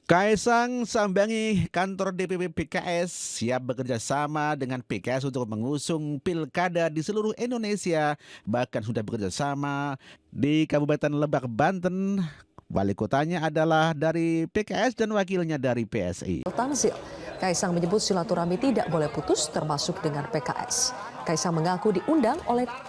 Kaisang sambangi kantor DPP PKS siap bekerja sama dengan PKS untuk mengusung pilkada di seluruh Indonesia. Bahkan sudah bekerja sama di Kabupaten Lebak, Banten. Wali kotanya adalah dari PKS dan wakilnya dari PSI. Tanzil, Kaisang menyebut silaturahmi tidak boleh putus termasuk dengan PKS. Kaisang mengaku diundang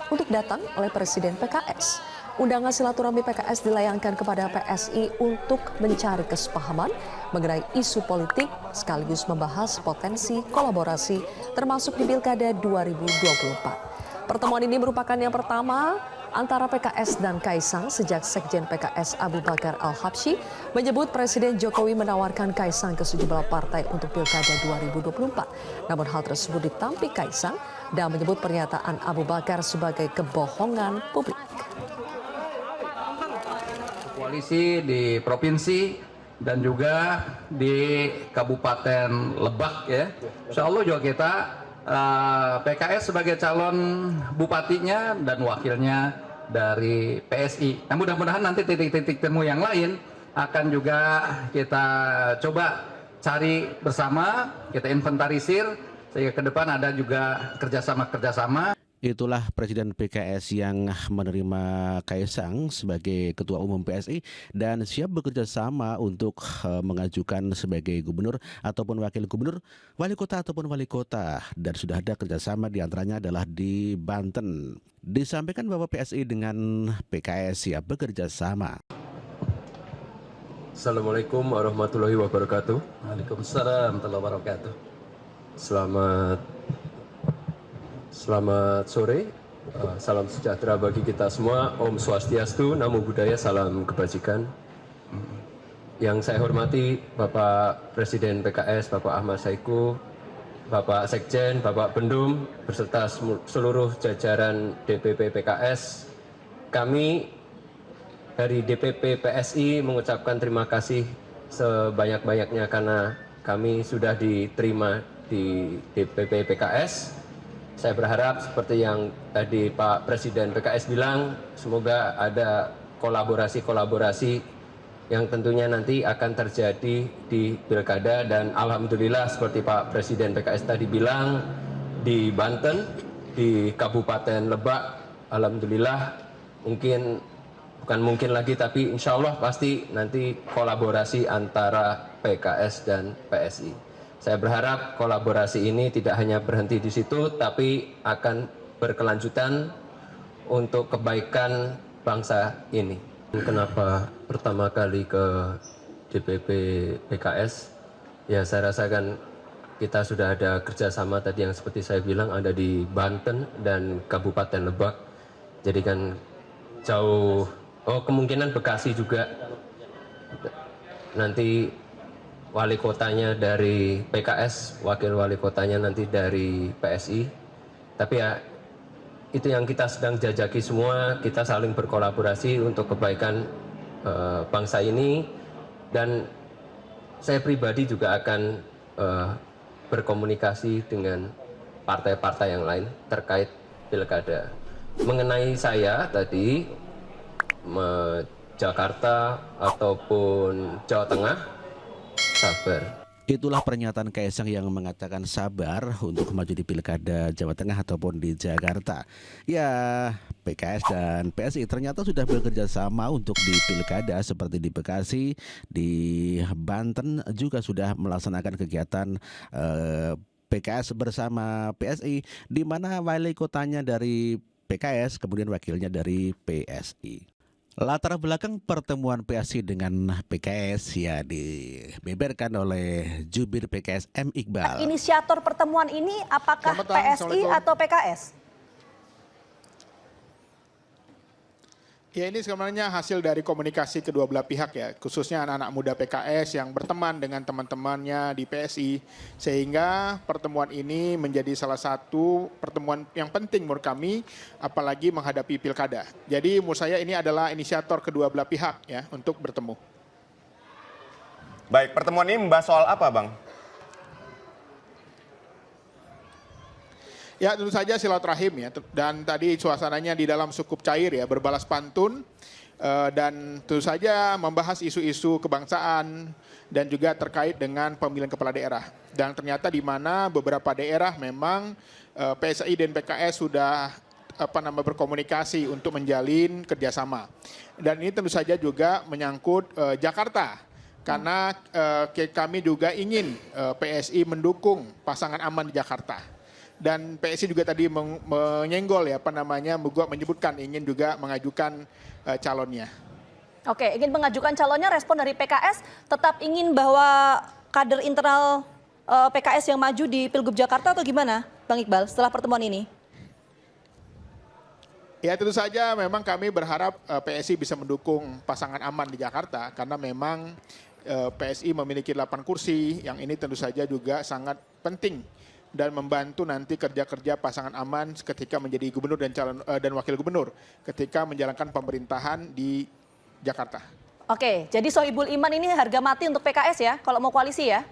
untuk datang oleh Presiden PKS. Undangan silaturahmi PKS dilayangkan kepada PSI untuk mencari kesepahaman mengenai isu politik sekaligus membahas potensi kolaborasi termasuk di Pilkada 2024. Pertemuan ini merupakan yang pertama antara PKS dan Kaisang sejak Sekjen PKS Abu Bakar Al-Habsyi menyebut Presiden Jokowi menawarkan Kaisang ke sejumlah partai untuk Pilkada 2024. Namun hal tersebut ditampik Kaisang dan menyebut pernyataan Abu Bakar sebagai kebohongan publik. Koalisi di provinsi dan juga di Kabupaten Lebak ya. Insya Allah juga kita PKS sebagai calon bupatinya dan wakilnya dari PSI. Nah, mudah-mudahan nanti titik-titik temu yang lain akan juga kita coba cari bersama, kita inventarisir sehingga ke depan ada juga kerjasama. Itulah Presiden PKS yang menerima Kaisang sebagai Ketua Umum PSI dan siap bekerja sama untuk mengajukan sebagai gubernur ataupun wakil gubernur, wali kota ataupun wali kota. Dan sudah ada kerjasama diantaranya adalah di Banten. Disampaikan bahwa PSI dengan PKS siap bekerja sama. Assalamualaikum warahmatullahi wabarakatuh. Waalaikumsalam warahmatullahi wabarakatuh. Selamat sore, salam sejahtera bagi kita semua. Om Swastiastu, Namo Buddhaya, salam kebajikan. Yang saya hormati Bapak Presiden PKS, Bapak Ahmad Saiku, Bapak Sekjen, Bapak Bendum, beserta seluruh jajaran DPP PKS. Kami dari DPP PSI mengucapkan terima kasih sebanyak-banyaknya karena kami sudah diterima di DPP PKS. Saya berharap seperti yang tadi Pak Presiden PKS bilang, semoga ada kolaborasi yang tentunya nanti akan terjadi di Pilkada. Dan alhamdulillah seperti Pak Presiden PKS tadi bilang, di Banten, di Kabupaten Lebak, alhamdulillah bukan mungkin lagi tapi insya Allah pasti nanti kolaborasi antara PKS dan PSI. Saya berharap kolaborasi ini tidak hanya berhenti di situ, tapi akan berkelanjutan untuk kebaikan bangsa ini. Kenapa pertama kali ke DPP PKS? Ya saya rasakan kita sudah ada kerjasama tadi yang seperti saya bilang ada di Banten dan Kabupaten Lebak. Jadi kan jauh, kemungkinan Bekasi juga. Nanti wali kotanya dari PKS, wakil wali kotanya nanti dari PSI. Tapi ya itu yang kita sedang jajaki semua, kita saling berkolaborasi untuk kebaikan bangsa ini. Dan saya pribadi juga akan berkomunikasi dengan partai-partai yang lain terkait pilkada. Mengenai saya tadi, Jakarta ataupun Jawa Tengah, sabar. Itulah pernyataan Kaisang yang mengatakan sabar untuk maju di Pilkada Jawa Tengah ataupun di Jakarta. Ya, PKS dan PSI ternyata sudah bekerja sama untuk di Pilkada seperti di Bekasi, di Banten juga sudah melaksanakan kegiatan PKS bersama PSI, di mana wali kotanya dari PKS, kemudian wakilnya dari PSI. Latar belakang pertemuan PSI dengan PKS ya dibeberkan oleh Jubir PKS M. Iqbal. Inisiator pertemuan ini apakah PSI atau PKS? Ya, ini sebenarnya hasil dari komunikasi kedua belah pihak ya, khususnya anak-anak muda PKS yang berteman dengan teman-temannya di PSI, sehingga pertemuan ini menjadi salah satu pertemuan yang penting menurut kami, apalagi menghadapi pilkada. Jadi menurut saya ini adalah inisiator kedua belah pihak ya untuk bertemu. Baik, pertemuan ini membahas soal apa, Bang? Ya tentu saja silaturahim ya, dan tadi suasananya di dalam cukup cair ya, berbalas pantun. dan tentu saja membahas isu-isu kebangsaan dan juga terkait dengan pemilihan kepala daerah. Dan ternyata di mana beberapa daerah memang PSI dan PKS sudah berkomunikasi untuk menjalin kerjasama. Dan ini tentu saja juga menyangkut Jakarta, karena kami juga ingin PSI mendukung pasangan aman di Jakarta. Dan PSI juga tadi menyenggol menyebutkan ingin juga mengajukan calonnya. Oke, ingin mengajukan calonnya, respon dari PKS tetap ingin bahwa kader internal PKS yang maju di Pilgub Jakarta atau gimana, Bang Iqbal, setelah pertemuan ini? Ya tentu saja memang kami berharap PSI bisa mendukung pasangan aman di Jakarta, karena memang PSI memiliki 8 kursi, yang ini tentu saja juga sangat penting dan membantu nanti kerja-kerja pasangan aman ketika menjadi gubernur dan wakil gubernur ketika menjalankan pemerintahan di Jakarta. Oke, jadi Sohibul Iman ini harga mati untuk PKS ya, kalau mau koalisi ya?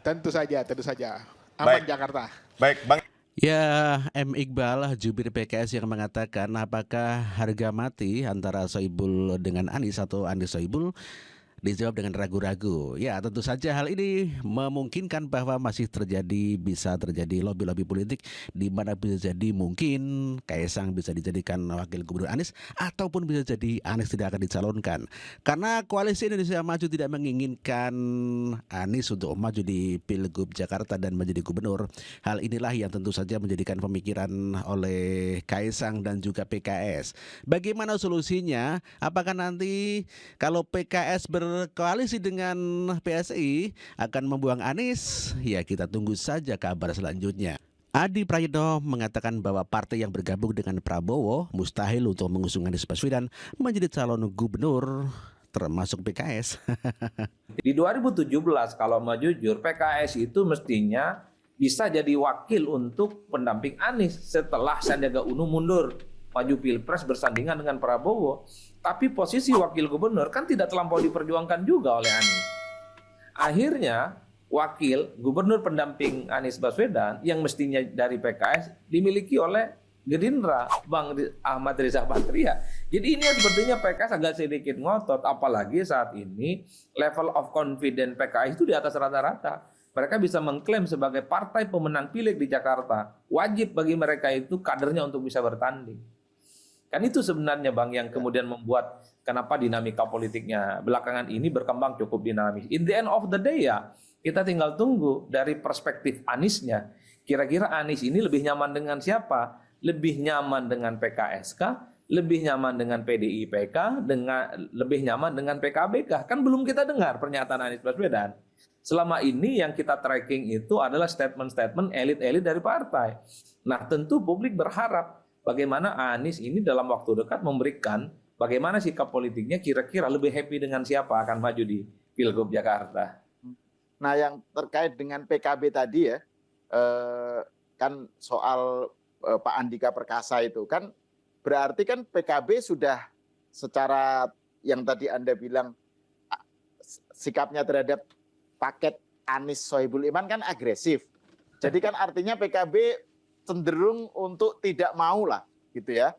Tentu saja. Aman Baik. Jakarta. Baik, Bang. Ya, M. Iqbal, jubir PKS yang mengatakan apakah harga mati antara Sohibul dengan Anies atau Anies Sohibul, dijawab dengan ragu-ragu. Ya, tentu saja hal ini memungkinkan bahwa bisa terjadi lobby-lobby politik di mana bisa jadi mungkin Kaisang bisa dijadikan wakil gubernur Anies ataupun bisa jadi Anies tidak akan dicalonkan. Karena Koalisi Indonesia Maju tidak menginginkan Anies untuk maju di Pilgub Jakarta dan menjadi gubernur. Hal inilah yang tentu saja menjadikan pemikiran oleh Kaisang dan juga PKS. Bagaimana solusinya? Apakah nanti kalau PKS berkoalisi dengan PSI akan membuang Anies? Ya, kita tunggu saja kabar selanjutnya. Adi Prayitno mengatakan bahwa partai yang bergabung dengan Prabowo mustahil untuk mengusung Anies Baswedan menjadi calon gubernur, termasuk PKS. Di 2017 kalau mau jujur, PKS itu mestinya bisa jadi wakil untuk pendamping Anies setelah Sandiaga Uno mundur maju Pilpres bersandingan dengan Prabowo. Tapi posisi wakil gubernur kan tidak terlampau diperjuangkan juga oleh Anies. Akhirnya wakil gubernur pendamping Anies Baswedan yang mestinya dari PKS dimiliki oleh Gerindra, Bang Ahmad Riza Patria. Jadi ini sepertinya PKS agak sedikit ngotot, apalagi saat ini level of confidence PKS itu di atas rata-rata. Mereka bisa mengklaim sebagai partai pemenang pileg di Jakarta. Wajib bagi mereka itu kadernya untuk bisa bertanding. Kan itu sebenarnya Bang yang kemudian membuat kenapa dinamika politiknya belakangan ini berkembang cukup dinamis. In the end of the day ya, kita tinggal tunggu dari perspektif Aniesnya. Kira-kira Anies ini lebih nyaman dengan siapa? Lebih nyaman dengan PKS kah? Lebih nyaman dengan PDIP kah? Lebih nyaman dengan PKB kah? Kan belum kita dengar pernyataan Anies Baswedan. Selama ini yang kita tracking itu adalah statement-statement elit-elit dari partai. Nah tentu publik berharap bagaimana Anies ini dalam waktu dekat memberikan bagaimana sikap politiknya, kira-kira lebih happy dengan siapa akan maju di Pilgub Jakarta. Nah yang terkait dengan PKB tadi ya, kan soal Pak Andika Perkasa itu kan berarti kan PKB sudah secara yang tadi Anda bilang sikapnya terhadap paket Anies Sohibul Iman kan agresif. Jadi kan artinya PKB cenderung untuk tidak mau lah gitu ya,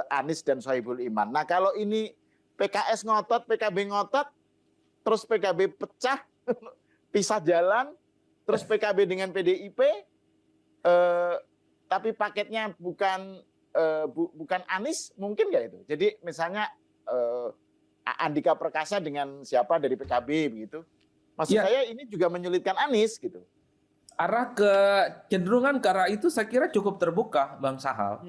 Anies dan Sohibul Iman. Nah kalau ini PKS ngotot, PKB ngotot, terus PKB pecah, pisah jalan, terus PKB dengan PDIP, tapi paketnya bukan Anies, mungkin nggak itu? Jadi misalnya Andika Perkasa dengan siapa dari PKB begitu. Maksud saya ini juga menyulitkan Anies gitu. Kecenderungan ke arah itu saya kira cukup terbuka, Bang Sahal.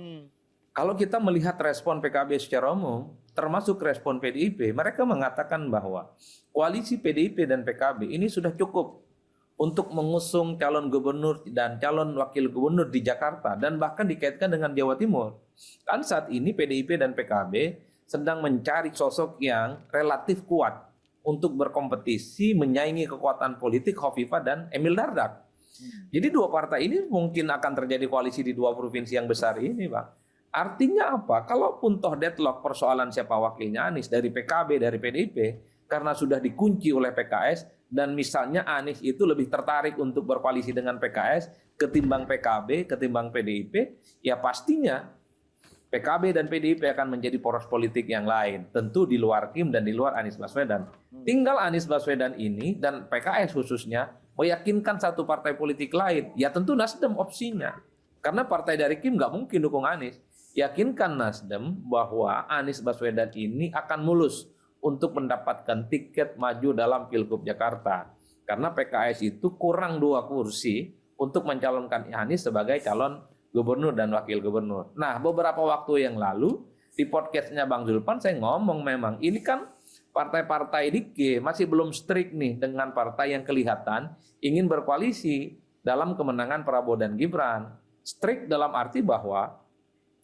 Kalau kita melihat respon PKB secara umum, termasuk respon PDIP, mereka mengatakan bahwa koalisi PDIP dan PKB ini sudah cukup untuk mengusung calon gubernur dan calon wakil gubernur di Jakarta dan bahkan dikaitkan dengan Jawa Timur. Kan saat ini PDIP dan PKB sedang mencari sosok yang relatif kuat untuk berkompetisi menyaingi kekuatan politik Khofifah dan Emil Dardak. Jadi dua partai ini mungkin akan terjadi koalisi di dua provinsi yang besar ini, Bang. Artinya apa? Kalaupun toh deadlock persoalan siapa wakilnya Anies dari PKB, dari PDIP, karena sudah dikunci oleh PKS, dan misalnya Anies itu lebih tertarik untuk berkoalisi dengan PKS ketimbang PKB, ketimbang PDIP, ya pastinya PKB dan PDIP akan menjadi poros politik yang lain. Tentu di luar Kim dan di luar Anies Baswedan. Tinggal Anies Baswedan ini dan PKS khususnya meyakinkan satu partai politik lain. Ya tentu Nasdem opsinya. Karena partai dari Kim nggak mungkin dukung Anies. Yakinkan Nasdem bahwa Anies Baswedan ini akan mulus untuk mendapatkan tiket maju dalam Pilgub Jakarta. Karena PKS itu kurang 2 kursi untuk mencalonkan Anies sebagai calon gubernur dan wakil gubernur. Nah, beberapa waktu yang lalu di podcastnya Bang Zulpan saya ngomong memang ini kan partai-partai dike masih belum strict nih dengan partai yang kelihatan ingin berkoalisi dalam kemenangan Prabowo dan Gibran. Strict dalam arti bahwa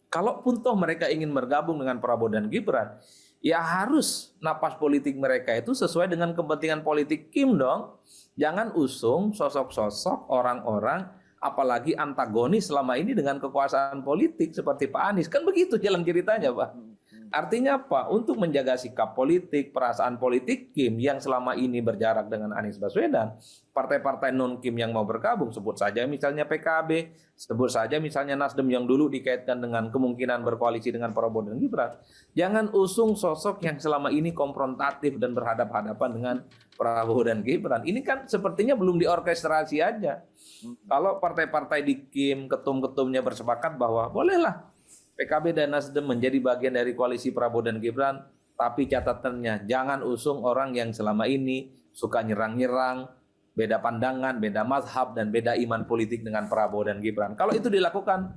kalaupun toh mereka ingin bergabung dengan Prabowo dan Gibran, ya harus napas politik mereka itu sesuai dengan kepentingan politik Kim dong. Jangan usung sosok-sosok orang-orang apalagi antagonis selama ini dengan kekuasaan politik seperti Pak Anies. Kan begitu jalan ceritanya, Pak. Artinya apa? Untuk menjaga sikap politik, perasaan politik Kim yang selama ini berjarak dengan Anies Baswedan, partai-partai non-Kim yang mau bergabung, sebut saja misalnya PKB, sebut saja misalnya Nasdem yang dulu dikaitkan dengan kemungkinan berkoalisi dengan Prabowo dan Gibran. Jangan usung sosok yang selama ini konfrontatif dan berhadapan-hadapan dengan Prabowo dan Gibran. Ini kan sepertinya belum diorkestrasi aja. Kalau partai-partai di Kim, ketum-ketumnya bersepakat bahwa bolehlah PKB dan Nasdem menjadi bagian dari koalisi Prabowo dan Gibran, tapi catatannya jangan usung orang yang selama ini suka nyerang-nyerang, beda pandangan, beda mazhab, dan beda iman politik dengan Prabowo dan Gibran. Kalau itu dilakukan,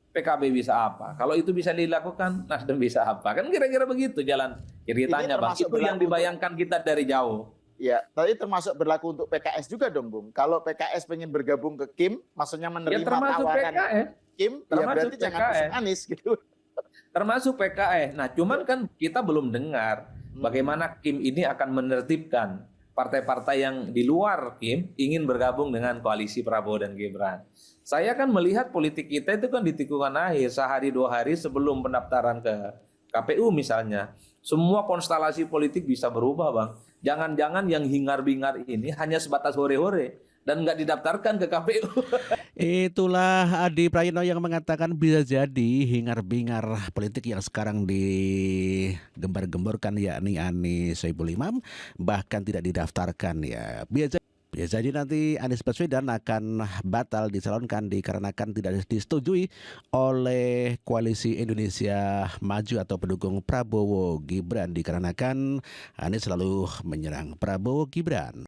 PKB bisa apa? Kalau itu bisa dilakukan, Nasdem bisa apa? Kan kira-kira begitu jalan ceritanya, Bang. Itu yang dibayangkan kita dari jauh. Ya, tapi termasuk berlaku untuk PKS juga dong, Bung. Kalau PKS pengen bergabung ke Kim, maksudnya menerima tawaran PKS. Kim, ya berarti PKS. jangan usung Anies gitu. Termasuk PKS. Nah, cuman kan kita belum dengar bagaimana Kim ini akan menertibkan partai-partai yang di luar Kim ingin bergabung dengan koalisi Prabowo dan Gibran. Saya kan melihat politik kita itu kan di tikungan akhir, sehari 2 hari sebelum pendaftaran ke KPU misalnya. Semua konstelasi politik bisa berubah, Bang. Jangan-jangan yang hingar-bingar ini hanya sebatas hore-hore dan nggak didaftarkan ke KPU. Itulah Adi Prayitno yang mengatakan bisa jadi hingar-bingar politik yang sekarang digembar-gemborkan yakni Anies Soebul Imam bahkan tidak didaftarkan ya. Bisa jadi nanti Anies Baswedan akan batal dicalonkan dikarenakan tidak disetujui oleh Koalisi Indonesia Maju atau pendukung Prabowo Gibran dikarenakan Anies selalu menyerang Prabowo Gibran.